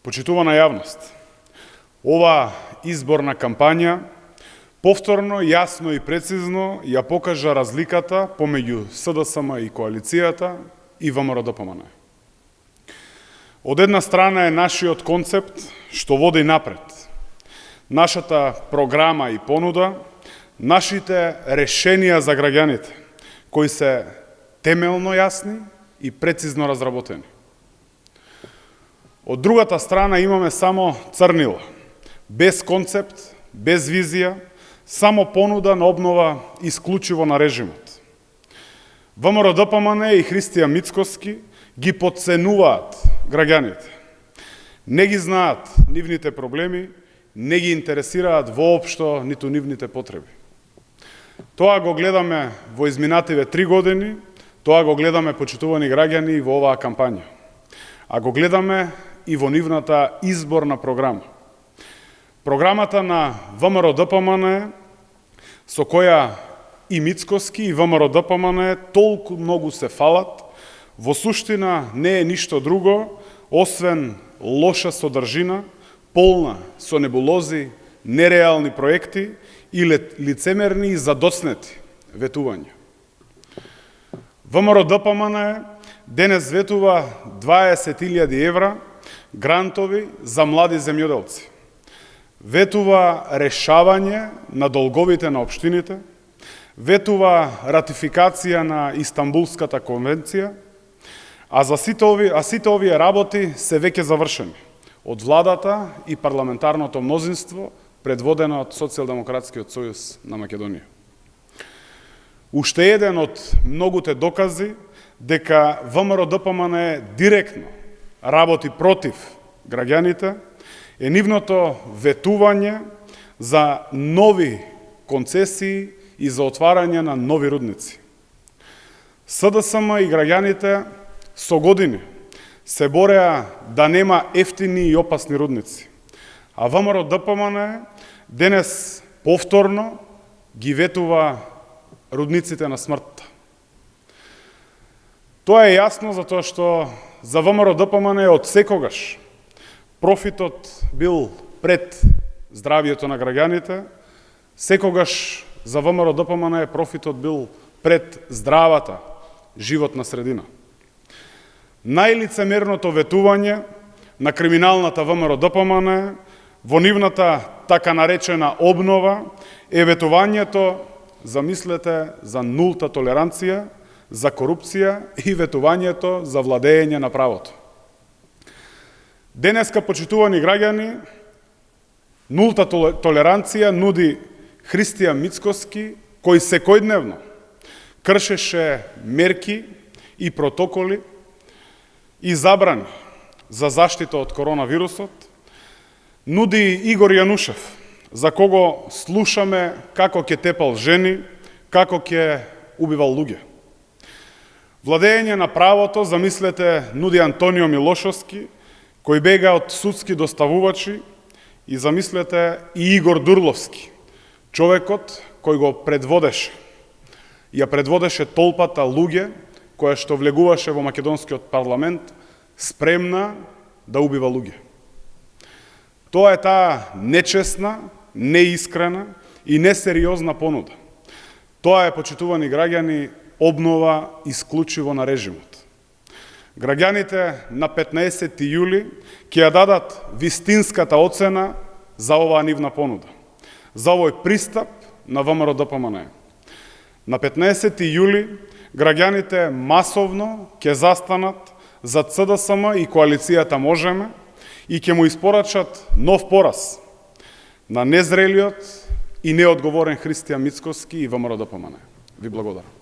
Почитувана јавност, ова изборна кампања повторно, јасно и прецизно ја покажа разликата помеѓу СДСМ и коалицијата и ВМРО-ДПМНЕ. Од една страна е нашиот концепт што води напред, нашата програма и понуда, нашите решенија за граѓаните, кои се темелно јасни и прецизно разработени. Од другата страна имаме само црнила, без концепт, без визија, само понуда на обнова исклучиво на режимот. ВМРО-ДПМНЕ и Христијан Мицкоски ги потценуваат граѓаните. Не ги знаат нивните проблеми, не ги интересираат воопшто ниту нивните потреби. Тоа го гледаме во изминативе 3 години, тоа го гледаме, почитувани граѓани, во оваа кампања. А го гледаме и во нивната изборна програма. Програмата на ВМРО-ДПМНЕ, со која и Мицкоски и ВМРО-ДПМНЕ толку многу се фалат, во суштина не е ништо друго, освен лоша содржина, полна со небулози, нереални проекти и лицемерни и задоснети ветувања. ВМРО-ДПМНЕ денес ветува 20.000 евра грантови за млади земјоделци. Ветува решавање на долговите на општините, ветува ратификација на Истанбулската конвенција, а сите овие работи се веќе завршени од владата и парламентарното мнозинство, предводено од Социјалдемократскиот сојуз на Македонија. Уште еден од многуте докази дека ВМРО-ДПМНЕ директно работи против граѓаните е нивното ветување за нови концесии и за отварање на нови рудници. СДСМ и граѓаните со години се бореа да нема ефтини и опасни рудници, а ВМРО-ДПМНЕ денес повторно ги ветува рудниците на смртта. Тоа е јасно затоа што за ВМРО-ДПМНЕ од секогаш профитот бил пред здравието на граѓаните, секогаш за ВМРО-ДПМНЕ профитот бил пред здравата животна средина. Најлицемерното ветување на криминалната ВМРО-ДПМНЕ во нивната така наречена обнова е ветувањето, замислете, за нулта толеранција, за корупција и ветувањето за владење на правото. Денеска, почитувани граѓани, нулта толеранција нуди Христијан Мицкоски, кој секојдневно кршеше мерки и протоколи и забрани за заштита од коронавирусот, нуди Игор Јанушев, за кого слушаме како ќе тепал жени, како ќе убивал луѓе. Владење на правото, замислете, нуди Антонио Милошовски, кој бега од судски доставувачи, и замислете и Игор Дурловски, човекот кој го предводеше, ја предводеше толпата луѓе која што влегуваше во македонскиот парламент, спремна да убива луѓе. Тоа е таа нечесна, неискрена и несериозна понуда. Тоа е, почитувани граѓани, обнова исклучиво на режимот. Граѓаните на 15. јули ќе ја дадат вистинската оцена за оваа нивна понуда, за овој пристап на ВМРО-ДПМНЕ. На 15. јули граѓаните масовно ќе застанат за СДСМ и коалицијата Можеме и ќе му испорачат нов пораз на незрелиот и неодговорен Христијан Мицкоски и ВМРО-ДПМНЕ. Ви благодарам.